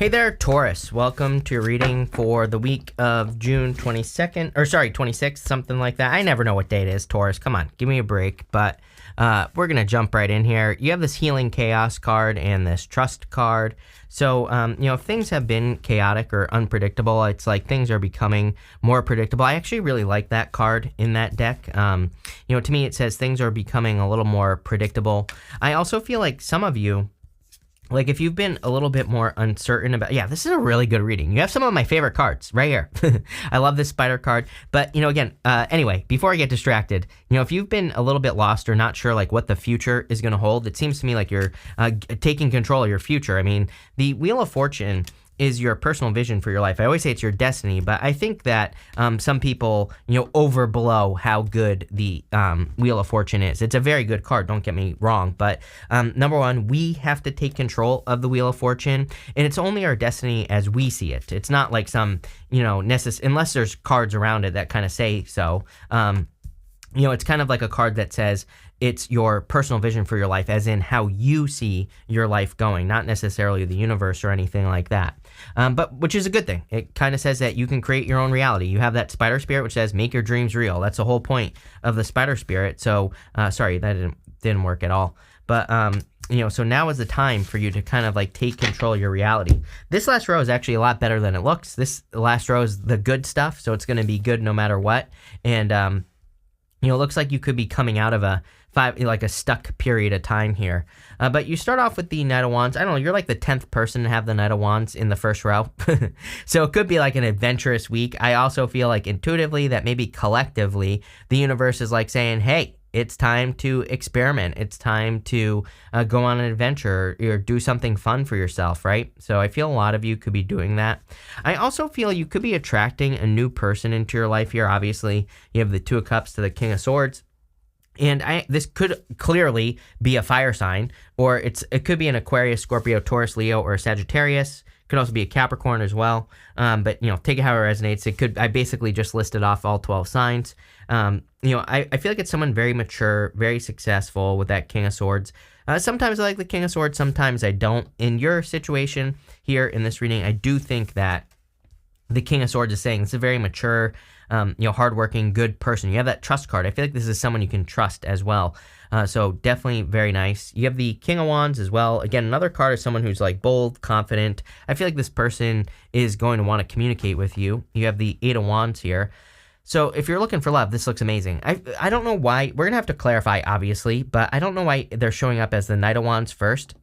Hey there, Taurus. Welcome to your reading for the week of June 22nd, 26th, something like that. I never know what day it is, Taurus. Come on, give me a break. But we're going to jump right in here. You have this Healing Chaos card and this Trust card. So, if things have been chaotic or unpredictable, it's like things are becoming more predictable. I actually really like that card in that deck. To me, it says things are becoming a little more predictable. I also feel like some of you, like if you've been a little bit more uncertain about, this is a really good reading. You have some of my favorite cards right here. I love this spider card. But, anyway, before I get distracted, if you've been a little bit lost or not sure like what the future is going to hold, it seems to me like you're taking control of your future. I mean, the Wheel of Fortune is your personal vision for your life. I always say it's your destiny, but I think that some people, overblow how good the Wheel of Fortune is. It's a very good card, don't get me wrong, but number one, we have to take control of the Wheel of Fortune, and it's only our destiny as we see it. It's not like some, unless there's cards around it that kind of say so. It's kind of like a card that says it's your personal vision for your life, as in how you see your life going, not necessarily the universe or anything like that. But which is a good thing. It kind of says that you can create your own reality. You have that spider spirit, which says make your dreams real. That's the whole point of the spider spirit. So, sorry, that didn't work at all. But, so now is the time for you to kind of like take control of your reality. This last row is actually a lot better than it looks. This last row is the good stuff, so it's going to be good no matter what. And, it looks like you could be coming out of a stuck period of time here. But you start off with the Knight of Wands. I don't know, you're like the 10th person to have the Knight of Wands in the first row. So it could be like an adventurous week. I also feel like intuitively that maybe collectively the universe is like saying, hey, it's time to experiment. It's time to go on an adventure or do something fun for yourself, right? So I feel a lot of you could be doing that. I also feel you could be attracting a new person into your life here. Obviously, you have the Two of Cups to the King of Swords. And this could clearly be a fire sign, or it could be an Aquarius, Scorpio, Taurus, Leo, or Sagittarius. Could also be a Capricorn as well. But, take it how it resonates. I basically just listed off all 12 signs. I feel like it's someone very mature, very successful with that King of Swords. Sometimes I like the King of Swords, sometimes I don't. In your situation here in this reading, I do think that the King of Swords is saying it's a very mature, hardworking, good person. You have that trust card. I feel like this is someone you can trust as well. So definitely very nice. You have the King of Wands as well. Again, another card is someone who's like bold, confident. I feel like this person is going to want to communicate with you. You have the Eight of Wands here. So if you're looking for love, this looks amazing. I don't know why. We're going to have to clarify, obviously, but I don't know why they're showing up as the Knight of Wands first.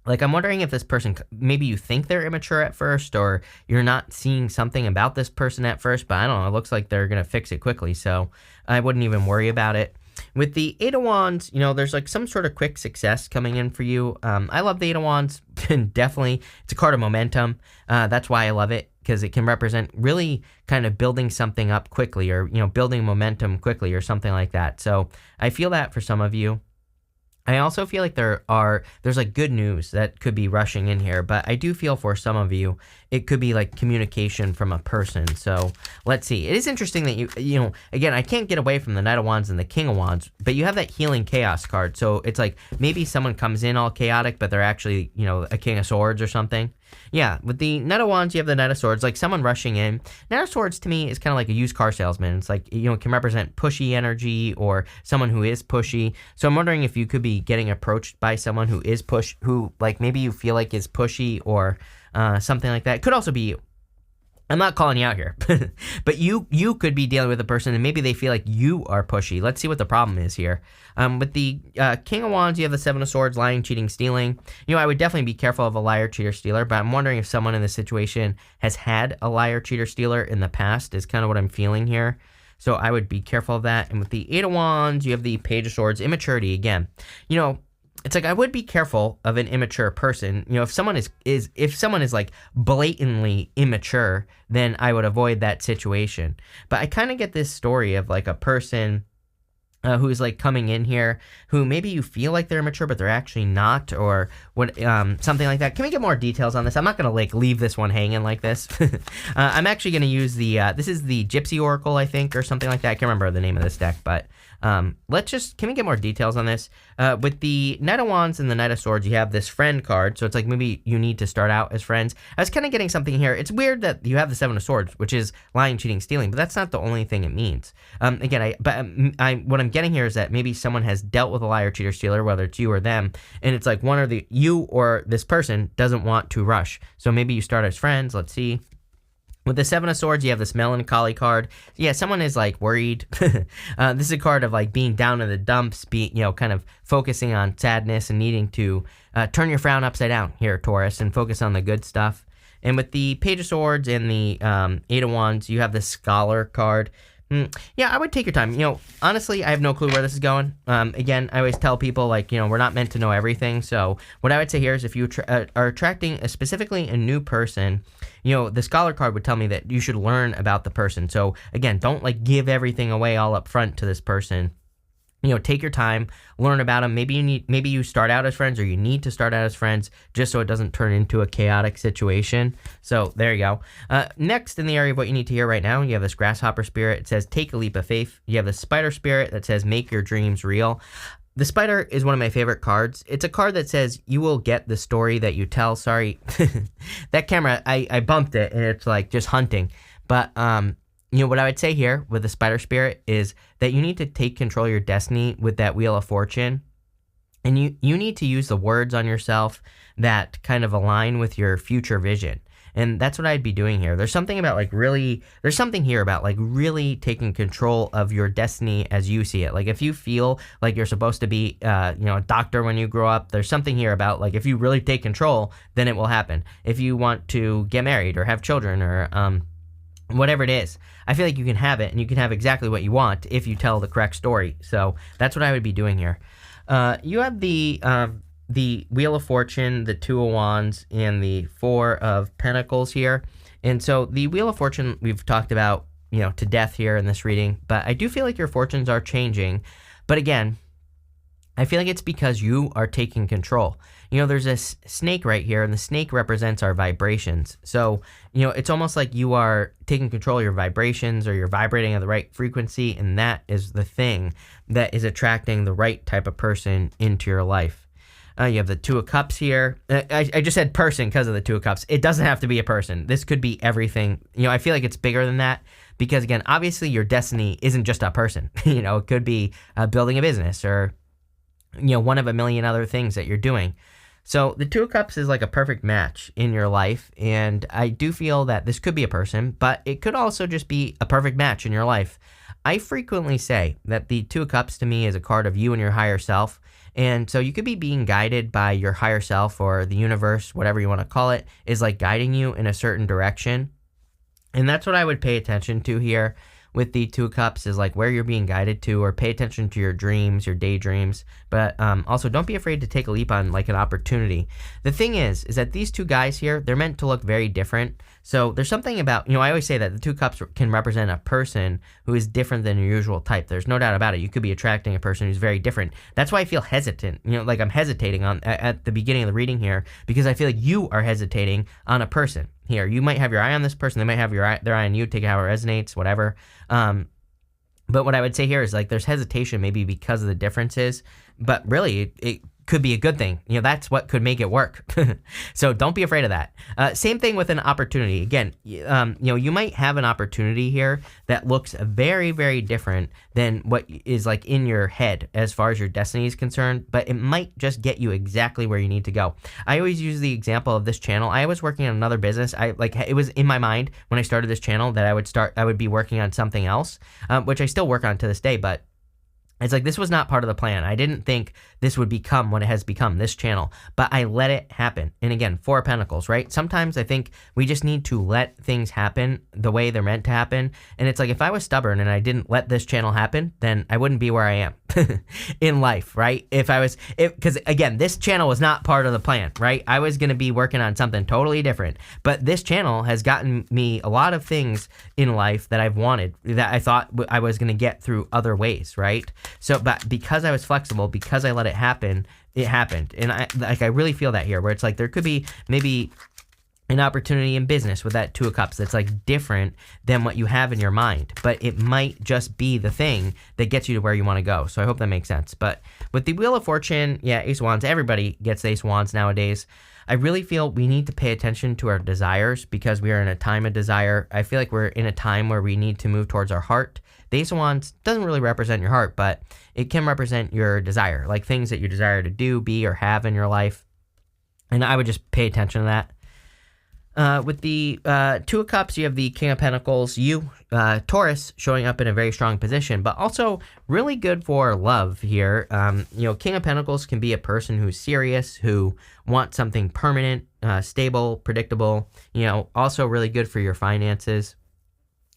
Like, I'm wondering if this person, maybe you think they're immature at first, or you're not seeing something about this person at first, but I don't know. It looks like they're going to fix it quickly, so I wouldn't even worry about it. With the Eight of Wands, there's like some sort of quick success coming in for you. I love the Eight of Wands. Definitely, it's a card of momentum. That's why I love it, because it can represent really kind of building something up quickly, or, building momentum quickly or something like that. So I feel that for some of you. I also feel like there's like good news that could be rushing in here, but I do feel for some of you, it could be like communication from a person. So let's see. It is interesting that again, I can't get away from the Knight of Wands and the King of Wands, but you have that Healing Chaos card. So it's like maybe someone comes in all chaotic, but they're actually, a King of Swords or something. Yeah, with the Knight of Wands, you have the Knight of Swords, like someone rushing in. Knight of Swords, to me, is kind of like a used car salesman. It's like, it can represent pushy energy or someone who is pushy. So I'm wondering if you could be getting approached by someone who is who like maybe you feel like is pushy or something like that. It could also be you. I'm not calling you out here, but you could be dealing with a person and maybe they feel like you are pushy. Let's see what the problem is here. With the King of Wands, you have the Seven of Swords, lying, cheating, stealing. I would definitely be careful of a liar, cheater, stealer, but I'm wondering if someone in this situation has had a liar, cheater, stealer in the past is kind of what I'm feeling here. So I would be careful of that. And with the Eight of Wands, you have the Page of Swords, immaturity again. It's like I would be careful of an immature person. If someone is like blatantly immature, then I would avoid that situation. But I kind of get this story of like a person who's like coming in here who maybe you feel like they're immature, but they're actually not, or what, something like that. Can we get more details on this? I'm not going to like leave this one hanging like this. I'm actually going to use the, this is the Gypsy Oracle, I think, or something like that. I can't remember the name of this deck, but Can we get more details on this? With the Knight of Wands and the Knight of Swords, you have this friend card. So it's like maybe you need to start out as friends. I was kind of getting something here. It's weird that you have the Seven of Swords, which is lying, cheating, stealing, but that's not the only thing it means. What I'm getting here is that maybe someone has dealt with a liar, cheater, stealer, whether it's you or them, and it's like you or this person doesn't want to rush. So maybe you start as friends. Let's see. With the Seven of Swords, you have this melancholy card. Yeah, someone is like worried. This is a card of like being down in the dumps, kind of focusing on sadness and needing to turn your frown upside down here, Taurus, and focus on the good stuff. And with the Page of Swords and the Eight of Wands, you have the Scholar card. Yeah, I would take your time. Honestly, I have no clue where this is going. Again, I always tell people, we're not meant to know everything. So what I would say here is if you are attracting specifically a new person, the Scholar card would tell me that you should learn about the person. So again, don't give everything away all up front to this person. Take your time, learn about them. Maybe you start out as friends, or you need to start out as friends just so it doesn't turn into a chaotic situation. So there you go. Next, in the area of what you need to hear right now, you have this Grasshopper spirit. It says, take a leap of faith. You have the Spider spirit that says, make your dreams real. The Spider is one of my favorite cards. It's a card that says you will get the story that you tell. Sorry, that camera, I bumped it, and it's like just hunting. But what I would say here with the Spider spirit is that you need to take control of your destiny with that Wheel of Fortune. And you need to use the words on yourself that kind of align with your future vision. And that's what I'd be doing here. There's something here about really taking control of your destiny as you see it. If you feel like you're supposed to be, a doctor when you grow up, there's something here about if you really take control, then it will happen. If you want to get married or have children or, whatever it is, I feel like you can have it, and you can have exactly what you want if you tell the correct story. So that's what I would be doing here. You have the Wheel of Fortune, the Two of Wands, and the Four of Pentacles here. And so the Wheel of Fortune we've talked about, to death here in this reading, but I do feel like your fortunes are changing. But again, I feel like it's because you are taking control. There's this snake right here, and the snake represents our vibrations. So, it's almost like you are taking control of your vibrations, or you're vibrating at the right frequency, and that is the thing that is attracting the right type of person into your life. You have the Two of Cups here. I just said person because of the Two of Cups. It doesn't have to be a person. This could be everything. I feel like it's bigger than that because, again, obviously your destiny isn't just a person. It could be building a business or, one of a million other things that you're doing. So the Two of Cups is like a perfect match in your life, and I do feel that this could be a person, but it could also just be a perfect match in your life. I frequently say that the Two of Cups to me is a card of you and your higher self, and so you could be being guided by your higher self, or the universe, whatever you want to call it, is guiding you in a certain direction, and that's what I would pay attention to here. With the Two of Cups is where you're being guided to, or pay attention to your dreams, your daydreams, but also don't be afraid to take a leap on an opportunity. The thing is that these two guys here, they're meant to look very different. So there's something about, I always say that the Two of Cups can represent a person who is different than your usual type. There's no doubt about it. You could be attracting a person who's very different. That's why I feel hesitant. I'm hesitating at the beginning of the reading here because I feel like you are hesitating on a person. Here, you might have your eye on this person. They might have their eye on you. Take it how it resonates, whatever. But what I would say here is there's hesitation maybe because of the differences, but really it could be a good thing. That's what could make it work. So don't be afraid of that. Same thing with an opportunity. Again, you might have an opportunity here that looks very, very different than what is in your head as far as your destiny is concerned, but it might just get you exactly where you need to go. I always use the example of this channel. I was working on another business. It was in my mind when I started this channel that I would be working on something else, which I still work on to this day, but it's this was not part of the plan. I didn't think this would become what it has become, this channel, but I let it happen. And again, Four of Pentacles, right? Sometimes I think we just need to let things happen the way they're meant to happen. And it's if I was stubborn and I didn't let this channel happen, then I wouldn't be where I am in life, right? Because again, this channel was not part of the plan, right? I was going to be working on something totally different, but this channel has gotten me a lot of things in life that I've wanted, that I thought I was going to get through other ways, right? So, but because I was flexible, because I let it happen, it happened. And I really feel that here, where it's there could be maybe an opportunity in business with that Two of Cups that's like different than what you have in your mind, but it might just be the thing that gets you to where you want to go. So I hope that makes sense. But with the Wheel of Fortune, yeah, Ace of Wands, everybody gets Ace of Wands nowadays. I really feel we need to pay attention to our desires because we are in a time of desire. I feel like we're in a time where we need to move towards our heart. The Ace of Wands doesn't really represent your heart, but it can represent your desire, like things that you desire to do, be, or have in your life. And I would just pay attention to that. With the Two of Cups, you have the King of Pentacles, Taurus, showing up in a very strong position, but also really good for love here. King of Pentacles can be a person who's serious, who wants something permanent, stable, predictable, also really good for your finances.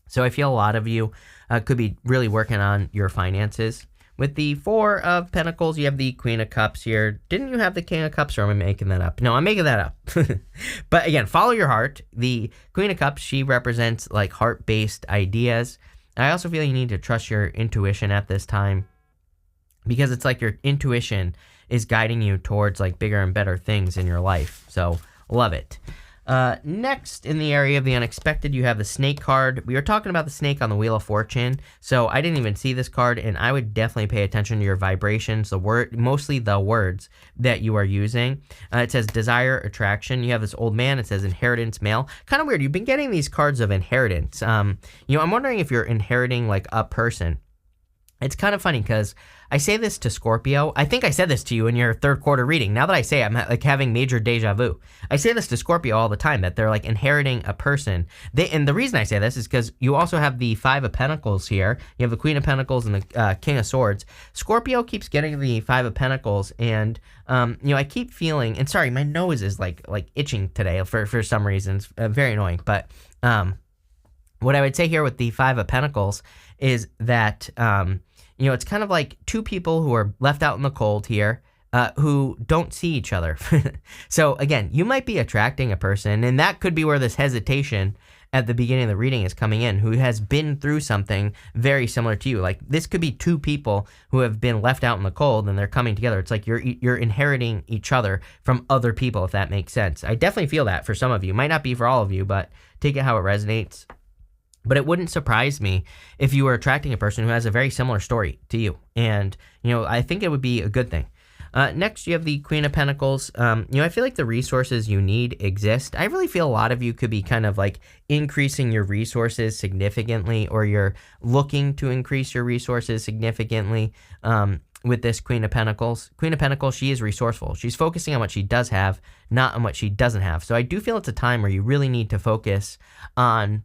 So I feel a lot of you could be really working on your finances. With the Four of Pentacles, you have the Queen of Cups here. Didn't you have the King of Cups, or am I making that up? No, I'm making that up. But again, follow your heart. The Queen of Cups, she represents like heart-based ideas. I also feel you need to trust your intuition at this time because it's like your intuition is guiding you towards like bigger and better things in your life. So love it. Next, in the area of the unexpected, you have the Snake card. We were talking about the snake on the Wheel of Fortune, so I didn't even see this card, and I would definitely pay attention to your vibrations, mostly the words that you are using. It says desire, attraction. You have this old man. It says inheritance, male. Kind of weird. You've been getting these cards of inheritance. I'm wondering if you're inheriting like a person. It's kind of funny because I say this to Scorpio. I think I said this to you in your third quarter reading. Now that I say it, I'm like having major deja vu. I say this to Scorpio all the time, that they're like inheriting a person. And the reason I say this is because you also have the Five of Pentacles here. You have the Queen of Pentacles and the King of Swords. Scorpio keeps getting the Five of Pentacles, and I keep feeling, and sorry, my nose is like itching today for some reasons. Very annoying. But what I would say here with the Five of Pentacles is that it's kind of like two people who are left out in the cold here, who don't see each other. So again, you might be attracting a person, and that could be where this hesitation at the beginning of the reading is coming in, who has been through something very similar to you. Like this could be two people who have been left out in the cold and they're coming together. It's like you're inheriting each other from other people, if that makes sense. I definitely feel that for some of you. Might not be for all of you, but take it how it resonates. But it wouldn't surprise me if you were attracting a person who has a very similar story to you. And, I think it would be a good thing. Next, you have the Queen of Pentacles. I feel like the resources you need exist. I really feel a lot of you could be kind of like increasing your resources significantly, or you're looking to increase your resources significantly with this Queen of Pentacles. Queen of Pentacles, she is resourceful. She's focusing on what she does have, not on what she doesn't have. So I do feel it's a time where you really need to focus on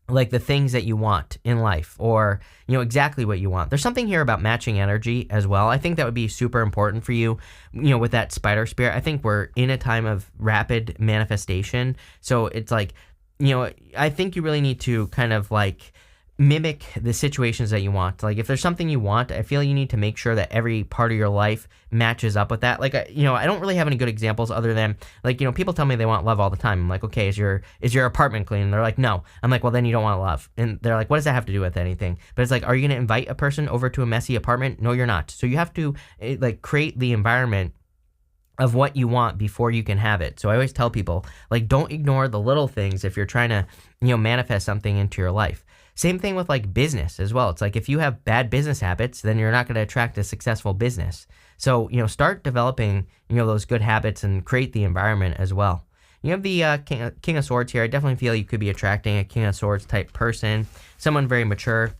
like the things that you want in life, or exactly what you want. There's something here about matching energy as well. I think that would be super important for you, with that spider spirit. I think we're in a time of rapid manifestation, so it's like, I think you really need to kind of like mimic the situations that you want. Like if there's something you want, I feel you need to make sure that every part of your life matches up with that. Like, I don't really have any good examples other than like, people tell me they want love all the time. I'm like, okay, is your apartment clean? And they're like, no. I'm like, well, then you don't want love. And they're like, what does that have to do with anything? But it's like, are you going to invite a person over to a messy apartment? No, you're not. So you have to like create the environment of what you want before you can have it. So I always tell people, like, don't ignore the little things if you're trying to, manifest something into your life. Same thing with like business as well. It's like if you have bad business habits, then you're not going to attract a successful business. So, start developing, those good habits and create the environment as well. You have the King of Swords here. I definitely feel you could be attracting a King of Swords type person, someone very mature,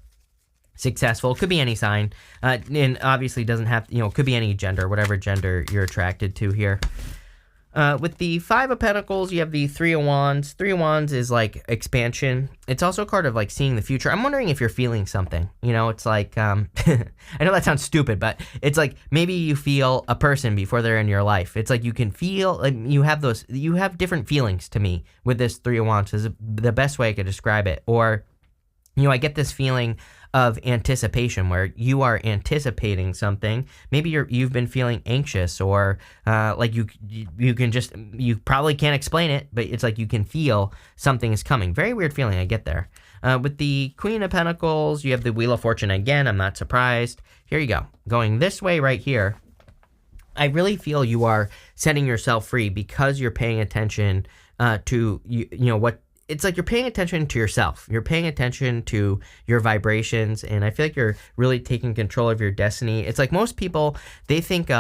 successful. Could be any sign, and obviously doesn't have, could be any gender, whatever gender you're attracted to here. With the Five of Pentacles, you have the Three of Wands. Three of Wands is like expansion. It's also a card of like seeing the future. I'm wondering if you're feeling something. It's like, I know that sounds stupid, but it's like maybe you feel a person before they're in your life. It's like you can feel, like you have different feelings to me with this Three of Wands is the best way I could describe it. Or, I get this feeling of anticipation where you are anticipating something. Maybe you've been feeling anxious, or like you probably can't explain it, but it's like you can feel something is coming. Very weird feeling. I get there. With the Queen of Pentacles, you have the Wheel of Fortune again. I'm not surprised. Here you go. Going this way right here. I really feel you are setting yourself free because you're paying attention to what it's like. You're paying attention to yourself. You're paying attention to your vibrations, and I feel like you're really taking control of your destiny. It's like most people think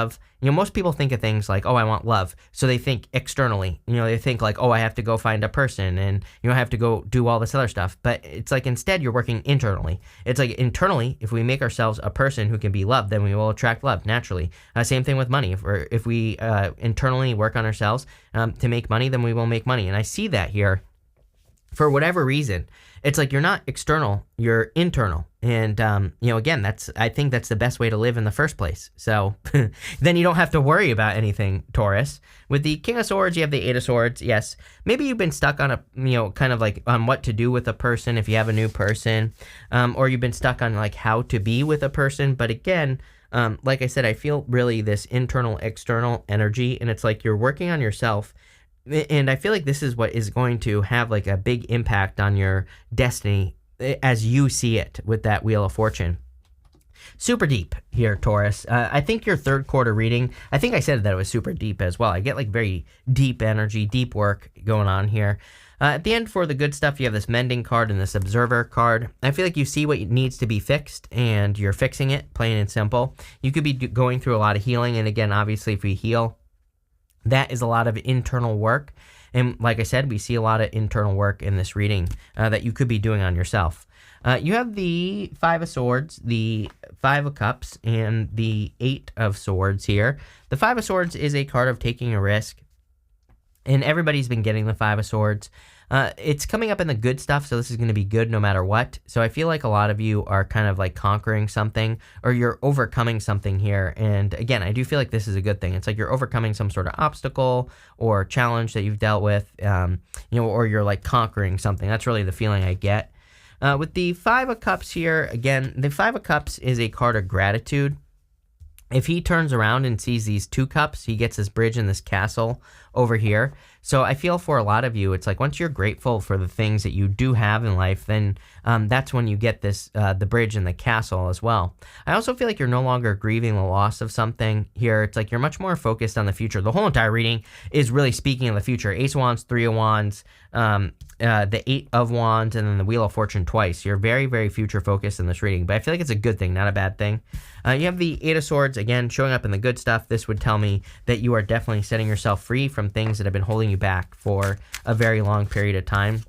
of things like, oh, I want love, so they think externally. They think like, oh, I have to go find a person, and I have to go do all this other stuff. But it's like instead you're working internally. It's like internally, if we make ourselves a person who can be loved, then we will attract love naturally. Same thing with money. If we internally work on ourselves to make money, then we will make money. And I see that here. For whatever reason, it's like you're not external, you're internal. And, again, I think that's the best way to live in the first place. So then you don't have to worry about anything, Taurus. With the King of Swords, you have the Eight of Swords. Yes, maybe you've been stuck on kind of like on what to do with a person if you have a new person, or you've been stuck on like how to be with a person. But again, like I said, I feel really this internal, external energy, and it's like you're working on yourself. And I feel like this is what is going to have like a big impact on your destiny as you see it with that Wheel of Fortune. Super deep here, Taurus. I think your third quarter reading, I think I said that it was super deep as well. I get like very deep energy, deep work going on here. At the end, for the good stuff, you have this Mending card and this Observer card. I feel like you see what needs to be fixed, and you're fixing it, plain and simple. You could be going through a lot of healing, and again, obviously, if we heal, that is a lot of internal work. And like I said, we see a lot of internal work in this reading that you could be doing on yourself. You have the Five of Swords, the Five of Cups, and the Eight of Swords here. The Five of Swords is a card of taking a risk, and everybody's been getting the Five of Swords. It's coming up in the good stuff, so this is going to be good no matter what. So I feel like a lot of you are kind of like conquering something, or you're overcoming something here. And again, I do feel like this is a good thing. It's like you're overcoming some sort of obstacle or challenge that you've dealt with, or you're like conquering something. That's really the feeling I get. With the Five of Cups here, again, the Five of Cups is a card of gratitude. If he turns around and sees these two cups, he gets this bridge and this castle over here. So I feel for a lot of you, it's like once you're grateful for the things that you do have in life, then that's when you get this the bridge and the castle as well. I also feel like you're no longer grieving the loss of something here. It's like you're much more focused on the future. The whole entire reading is really speaking of the future. Ace of Wands, Three of Wands, the Eight of Wands, and then the Wheel of Fortune twice. You're very, very future focused in this reading, but I feel like it's a good thing, not a bad thing. You have the Eight of Swords, again, showing up in the good stuff. This would tell me that you are definitely setting yourself free from things that have been holding you back for a very long period of time.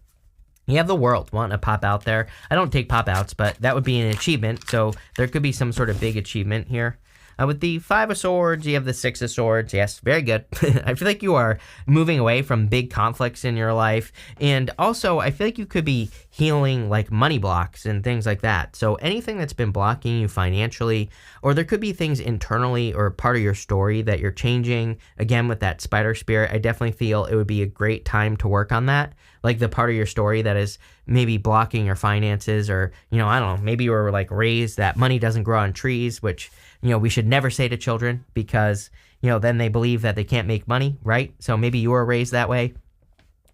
You have the World wanting to pop out there. I don't take pop outs, but that would be an achievement, so there could be some sort of big achievement here. With the Five of Swords, you have the Six of Swords. Yes, very good. I feel like you are moving away from big conflicts in your life. And also, I feel like you could be healing like money blocks and things like that. So anything that's been blocking you financially, or there could be things internally or part of your story that you're changing. Again, with that spider spirit, I definitely feel it would be a great time to work on that. Like the part of your story that is maybe blocking your finances, or, I don't know, maybe you were like raised that money doesn't grow on trees, which, we should never say to children because, then they believe that they can't make money, right? So maybe you were raised that way.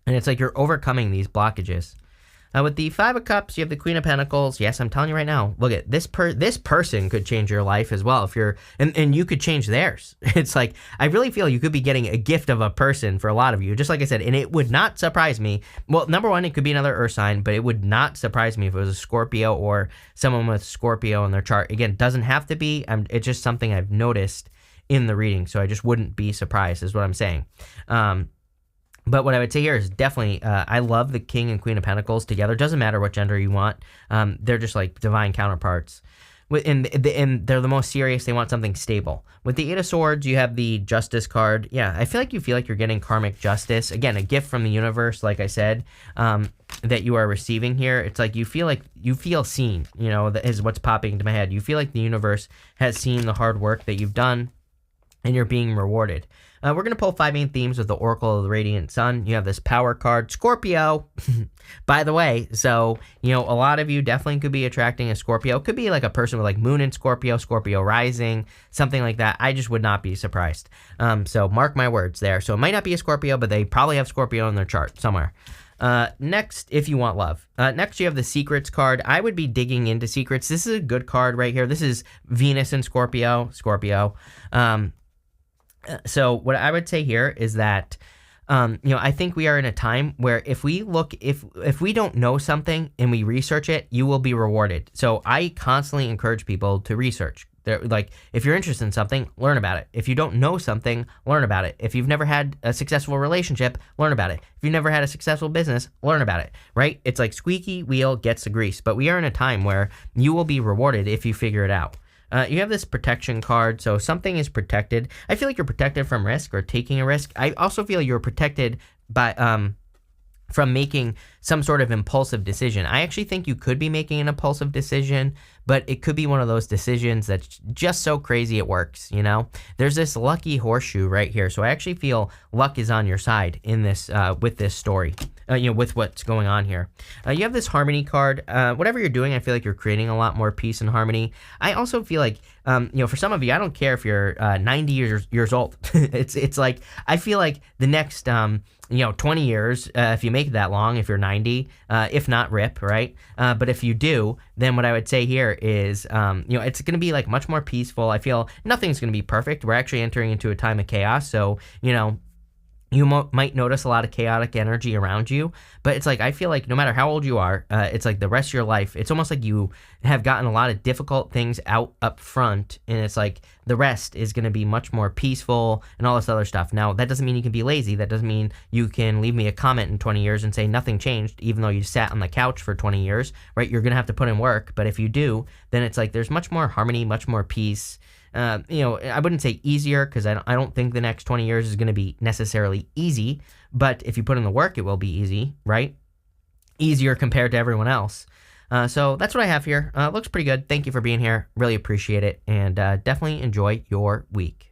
And it's like you're overcoming these blockages. With the Five of Cups, you have the Queen of Pentacles. Yes, I'm telling you right now, look at this person could change your life as well if you're, and you could change theirs. It's like, I really feel you could be getting a gift of a person for a lot of you, just like I said, and it would not surprise me. Well, number one, it could be another earth sign, but it would not surprise me if it was a Scorpio or someone with Scorpio in their chart. Again, it doesn't have to be, it's just something I've noticed in the reading, so I just wouldn't be surprised is what I'm saying. But what I would say here is definitely, I love the King and Queen of Pentacles together. Doesn't matter what gender you want. They're just like divine counterparts. And they're the most serious. They want something stable. With the Eight of Swords, you have the Justice card. Yeah, I feel like you're getting karmic justice. Again, a gift from the universe, like I said, that you are receiving here. It's like you feel seen, that is what's popping into my head. You feel like the universe has seen the hard work that you've done, and you're being rewarded. We're going to pull 5 main themes with the Oracle of the Radiant Sun. You have this Power card, Scorpio, by the way. So, a lot of you definitely could be attracting a Scorpio. Could be like a person with like Moon in Scorpio, Scorpio rising, something like that. I just would not be surprised. So mark my words there. So it might not be a Scorpio, but they probably have Scorpio in their chart somewhere. Next, if you want love. Next, you have the Secrets card. I would be digging into secrets. This is a good card right here. This is Venus in Scorpio. So what I would say here is that I think we are in a time where if we don't know something and we research it, you will be rewarded. So I constantly encourage people to research. Like, if you're interested in something, learn about it. If you don't know something, learn about it. If you've never had a successful relationship, learn about it. If you've never had a successful business, learn about it, right? It's like squeaky wheel gets the grease, but we are in a time where you will be rewarded if you figure it out. You have this protection card, so something is protected. I feel like you're protected from risk or taking a risk. I also feel you're protected by from making some sort of impulsive decision. I actually think you could be making an impulsive decision, but it could be one of those decisions that's just so crazy it works, There's this lucky horseshoe right here, so I actually feel luck is on your side in this with this story, with what's going on here. You have this harmony card. Whatever you're doing, I feel like you're creating a lot more peace and harmony. I also feel like, for some of you, I don't care if you're 90 years old. It's like, I feel like the next 20 years, if you make it that long, if you're 90, if not rip, right? But if you do, then what I would say here is, it's going to be like much more peaceful. I feel nothing's going to be perfect. We're actually entering into a time of chaos. So, you might notice a lot of chaotic energy around you, but it's like, I feel like no matter how old you are, it's like the rest of your life, it's almost like you have gotten a lot of difficult things out up front, and it's like the rest is going to be much more peaceful and all this other stuff. Now, that doesn't mean you can be lazy. That doesn't mean you can leave me a comment in 20 years and say nothing changed, even though you sat on the couch for 20 years, right? You're going to have to put in work, but if you do, then it's like there's much more harmony, much more peace. I wouldn't say easier, because I don't think the next 20 years is going to be necessarily easy, but if you put in the work, it will be easy, right? Easier compared to everyone else. So that's what I have here. Looks pretty good. Thank you for being here. Really appreciate it, and definitely enjoy your week.